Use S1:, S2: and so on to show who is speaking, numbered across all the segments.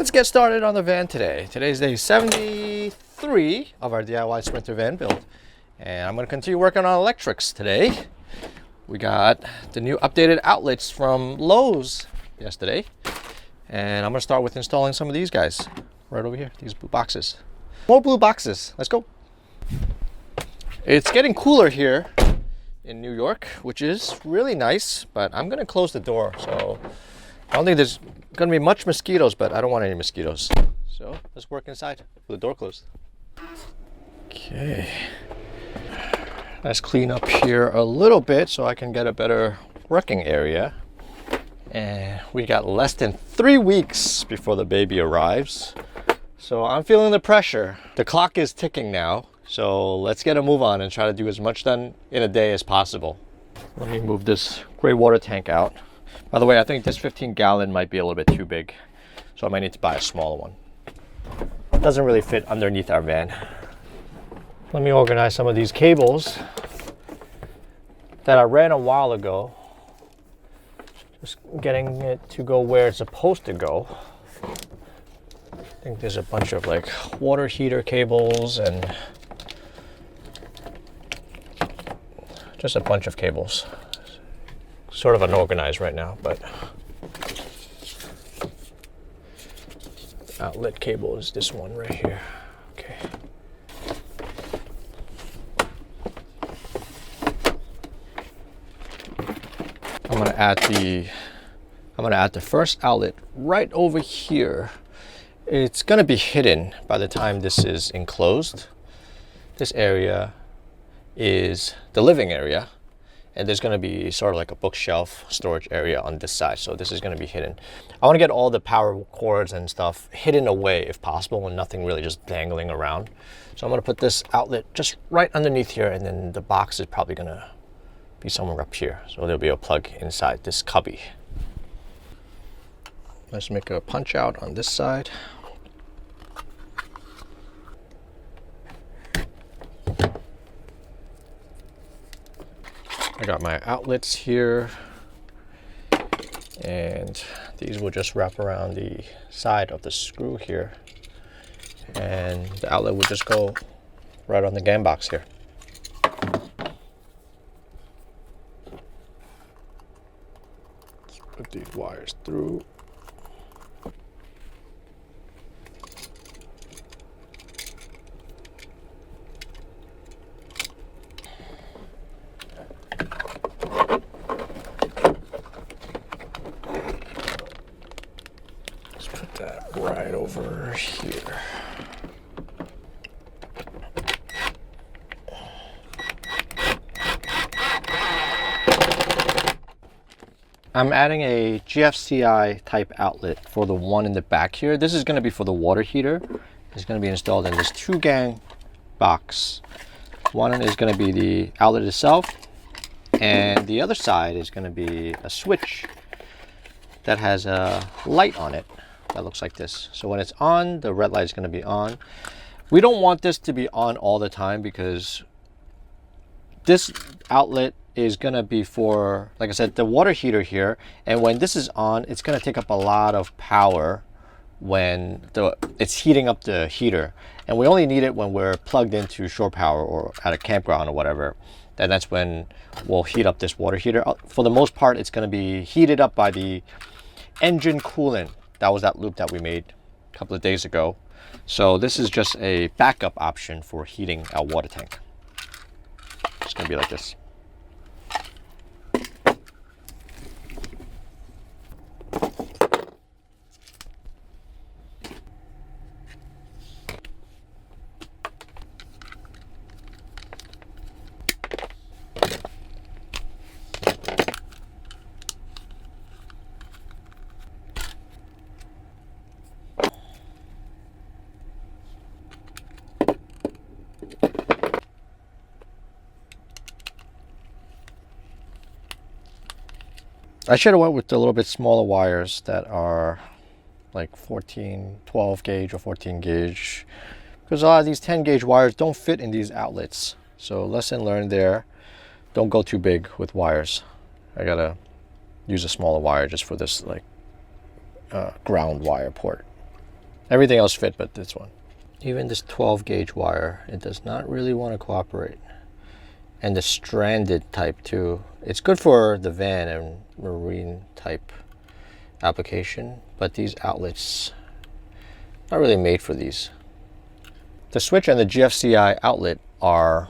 S1: Let's get started on the van today. Today's day 73 of our DIY Sprinter van build. And I'm going to continue working on electrics today. We got the new updated outlets from Lowe's yesterday. And I'm going to start with installing some of these guys right over here, these blue boxes. More blue boxes. Let's go. It's getting cooler here in New York, which is really nice, but I'm going to close the door. So I don't think there's going to be much mosquitoes, but I don't want any mosquitoes. So let's work inside with the door closed. Okay. Let's clean up here a little bit so I can get a better working area. And we got less than 3 weeks before the baby arrives. So I'm feeling the pressure. The clock is ticking now. So let's get a move on and try to do as much done in a day as possible. Let me move this gray water tank out. By the way, I think this 15-gallon might be a little bit too big, so I might need to buy a smaller one. It doesn't really fit underneath our van. Let me organize some of these cables that I ran a while ago. Just getting it to go where it's supposed to go. I think there's a bunch of like water heater cables and just a bunch of cables. Sort of unorganized right now, but the outlet cable is this one right here. Okay. I'm gonna add the first outlet right over here. It's gonna be hidden by the time this is enclosed. This area is the living area. And there's going to be sort of like a bookshelf storage area on this side. So this is going to be hidden. I want to get all the power cords and stuff hidden away if possible and nothing really just dangling around. So I'm going to put this outlet just right underneath here, and then the box is probably going to be somewhere up here. So there'll be a plug inside this cubby. Let's make a punch out on this side. I got my outlets here, and these will just wrap around the side of the screw here, and the outlet will just go right on the game box here. Let's put these wires through. Right over here. I'm adding a GFCI type outlet for the one in the back here. This is going to be for the water heater. It's going to be installed in this 2-gang box. One is going to be the outlet itself, and the other side is going to be a switch that has a light on it. That looks like this. So when it's on, the red light is going to be on. We don't want this to be on all the time because this outlet is going to be for, like I said, the water heater here. And when this is on, it's going to take up a lot of power when it's heating up the heater. And we only need it when we're plugged into shore power or at a campground or whatever. Then that's when we'll heat up this water heater. For the most part, it's going to be heated up by the engine coolant. That was that loop that we made a couple of days ago. So this is just a backup option for heating our water tank. It's going to be like this. I should have went with a little bit smaller wires that are like 12 gauge or 14 gauge, because a lot of these 10 gauge wires don't fit in these outlets. So lesson learned there, don't go too big with wires. I gotta use a smaller wire just for this like ground wire port. Everything else fit but this one. Even this 12 gauge wire, it does not really want to cooperate. And the stranded type too. It's good for the van and marine type application, but these outlets not really made for these. The switch and the GFCI outlet are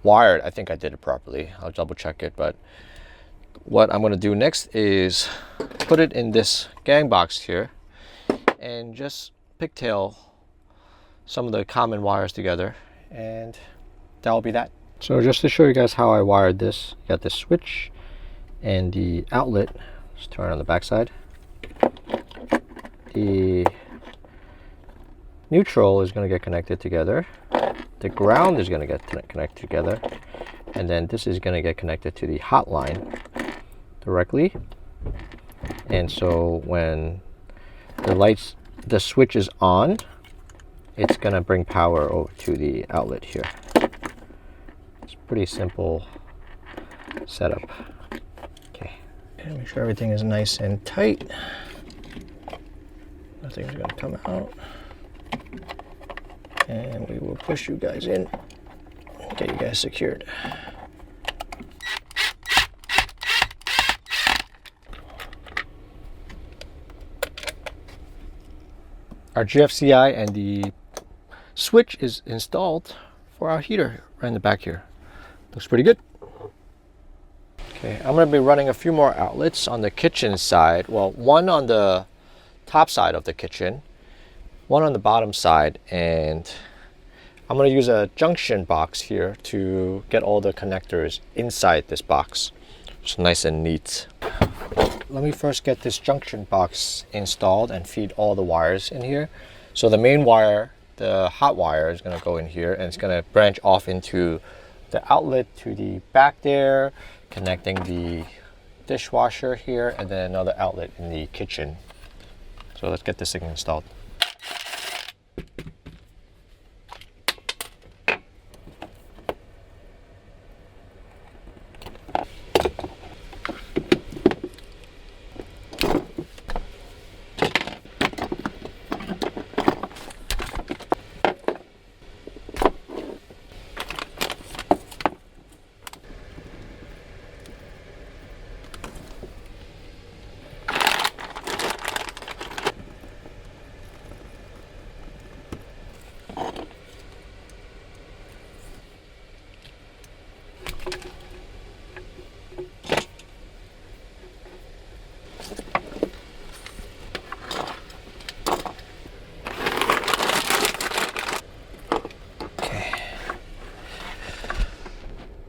S1: wired. I think I did it properly. I'll double check it, but what I'm going to do next is put it in this gang box here and just pigtail some of the common wires together, and that'll be that. So just to show you guys how I wired this, you got the switch and the outlet. Let's turn it on the back side. The neutral is going to get connected together. The ground is going to get connected together. And then this is going to get connected to the hot line directly. And so when the switch is on, it's going to bring power over to the outlet here. It's pretty simple setup. Okay. And make sure everything is nice and tight. Nothing's going to come out. And we will push you guys in, get you guys secured. Our GFCI and the switch is installed for our heater right in the back here. Looks pretty good. Okay, I'm going to be running a few more outlets on the kitchen side. Well, one on the top side of the kitchen, one on the bottom side, and I'm going to use a junction box here to get all the connectors inside this box. It's nice and neat. Let me first get this junction box installed and feed all the wires in here. So the main wire, the hot wire, is going to go in here, and it's going to branch off into the outlet to the back there, connecting the dishwasher here, and then another outlet in the kitchen. So let's get this thing installed.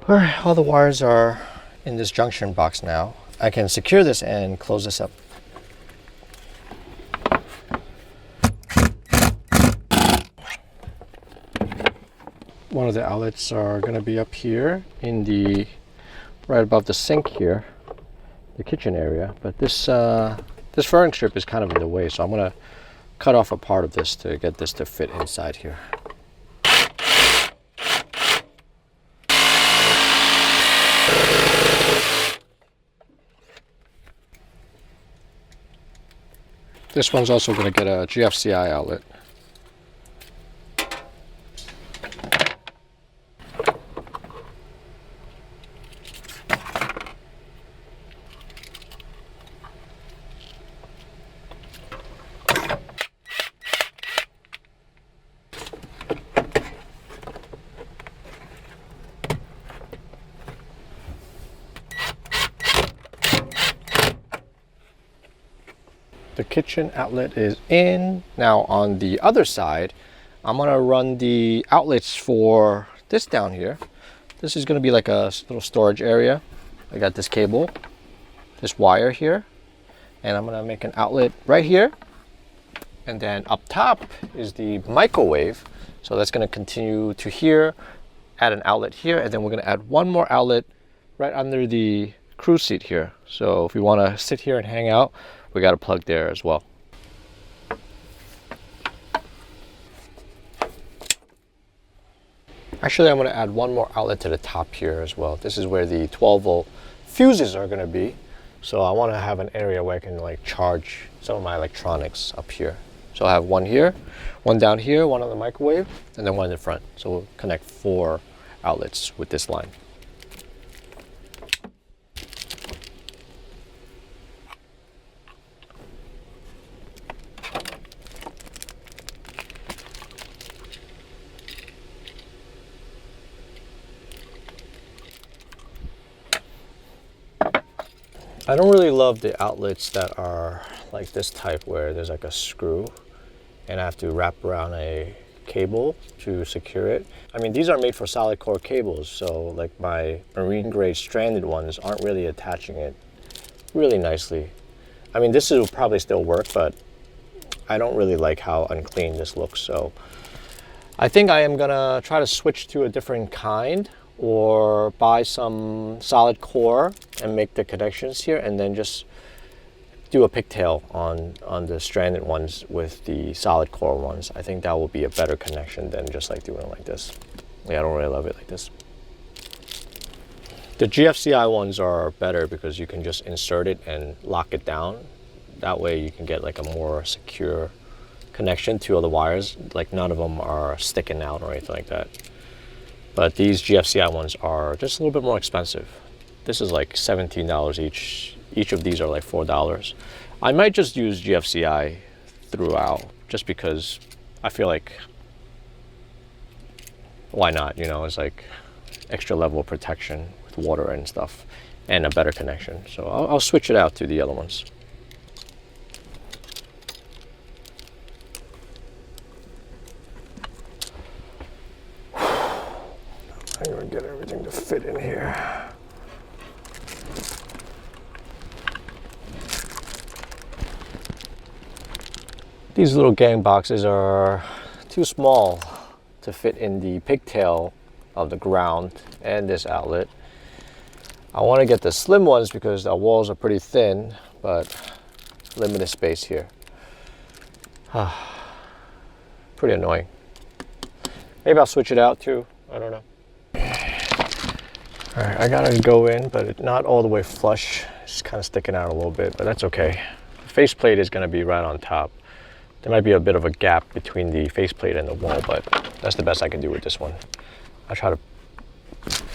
S1: Alright, all the wires are in this junction box now. I can secure this and close this up. One of the outlets are going to be up here in the right above the sink here, the kitchen area. But this this furring strip is kind of in the way, so I'm going to cut off a part of this to get this to fit inside here. This one's also going to get a GFCI outlet. The kitchen outlet is in. Now on the other side, I'm gonna run the outlets for this down here. This is gonna be like a little storage area. I got this cable, this wire here, and I'm gonna make an outlet right here. And then up top is the microwave. So that's gonna continue to here, add an outlet here, and then we're gonna add one more outlet right under the cruise seat here. So if we wanna sit here and hang out, we got a plug there as well. Actually, I'm going to add one more outlet to the top here as well. This is where the 12-volt fuses are going to be. So I want to have an area where I can like charge some of my electronics up here. So I have one here, one down here, one on the microwave, and then one in the front. So we'll connect 4 outlets with this line. I don't really love the outlets that are like this type where there's like a screw and I have to wrap around a cable to secure it. I mean, these are made for solid core cables, so like my marine grade stranded ones aren't really attaching it really nicely. I mean, this will probably still work, but I don't really like how unclean this looks. So I think I am gonna try to switch to a different kind or buy some solid core and make the connections here and then just do a pigtail on the stranded ones with the solid core ones. I think that will be a better connection than just like doing it like this. Yeah, I don't really love it like this. The GFCI ones are better because you can just insert it and lock it down. That way you can get like a more secure connection to all the wires. Like none of them are sticking out or anything like that. But these GFCI ones are just a little bit more expensive. This is like $17 each. Each of these are like $4. I might just use GFCI throughout just because I feel like, why not? You know, it's like extra level of protection with water and stuff and a better connection. So I'll switch it out to the other ones. I'm gonna get everything to fit in here. These little gang boxes are too small to fit in the pigtail of the ground and this outlet. I want to get the slim ones because the walls are pretty thin, but limited space here. Pretty annoying. Maybe I'll switch it out too. I don't know. All right, I gotta go in, but it's not all the way flush. It's kind of sticking out a little bit, but that's okay. The faceplate is gonna be right on top. There might be a bit of a gap between the faceplate and the wall, but that's the best I can do with this one. I try to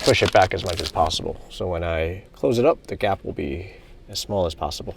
S1: push it back as much as possible. So when I close it up, the gap will be as small as possible.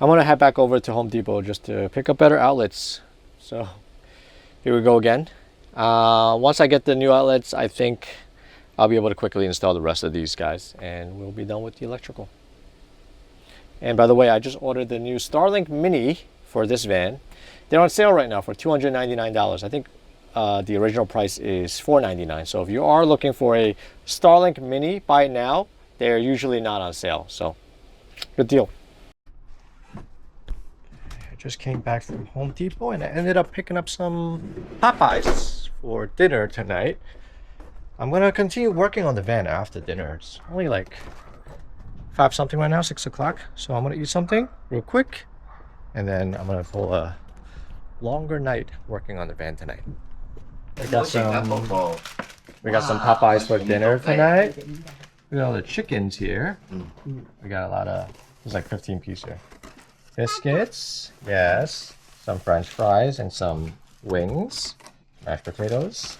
S1: I'm gonna head back over to Home Depot just to pick up better outlets. So here we go again. Once I get the new outlets, I think I'll be able to quickly install the rest of these guys and we'll be done with the electrical. And by the way, I just ordered the new Starlink Mini for this van. They're on sale right now for $299. I think the original price is $499. So if you are looking for a Starlink Mini, buy it now. They're usually not on sale, so good deal. Just came back from Home Depot and I ended up picking up some Popeyes for dinner tonight. I'm gonna continue working on the van after dinner. It's only like 5 something right now, 6 o'clock. So I'm gonna eat something real quick and then I'm gonna pull a longer night working on the van tonight. We got some Popeyes for dinner tonight. We got all the chickens here. We got a lot of, there's like 15 pieces here. Biscuits, yes, some French fries and some wings, mashed potatoes,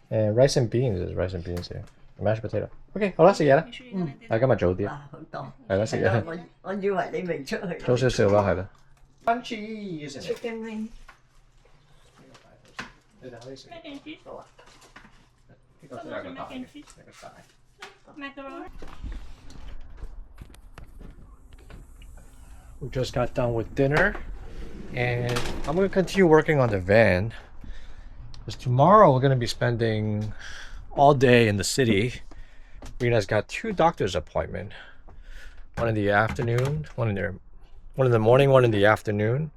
S1: and rice and beans. There's rice and beans here. Mashed potato. Okay, hả lát xì今日早啲啊。係啦，食嘅。我以為你未出去。早少少啦，係啦。Crunchy chicken wing。你哋可以食。Mac and cheese。好啊。呢個都有個大嘅，一個大。Macaroni。We just got done with dinner and I'm going to continue working on the van because tomorrow we're going to be spending all day in the city. Rena's got 2 doctor's appointments, one in the afternoon, one in the morning, one in the afternoon.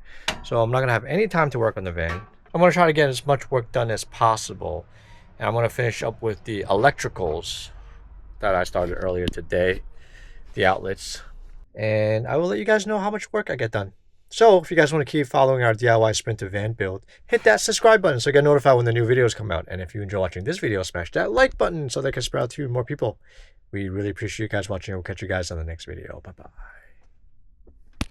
S1: So I'm not going to have any time to work on the van. I'm going to try to get as much work done as possible. And I'm going to finish up with the electricals that I started earlier today, the outlets. And I will let you guys know how much work I get done. So if you guys want to keep following our DIY Sprinter van build, hit that subscribe button so you get notified when the new videos come out. And if you enjoy watching this video, smash that like button so they can spread out to more people. We really appreciate you guys watching. We'll catch you guys on the next video. Bye-bye.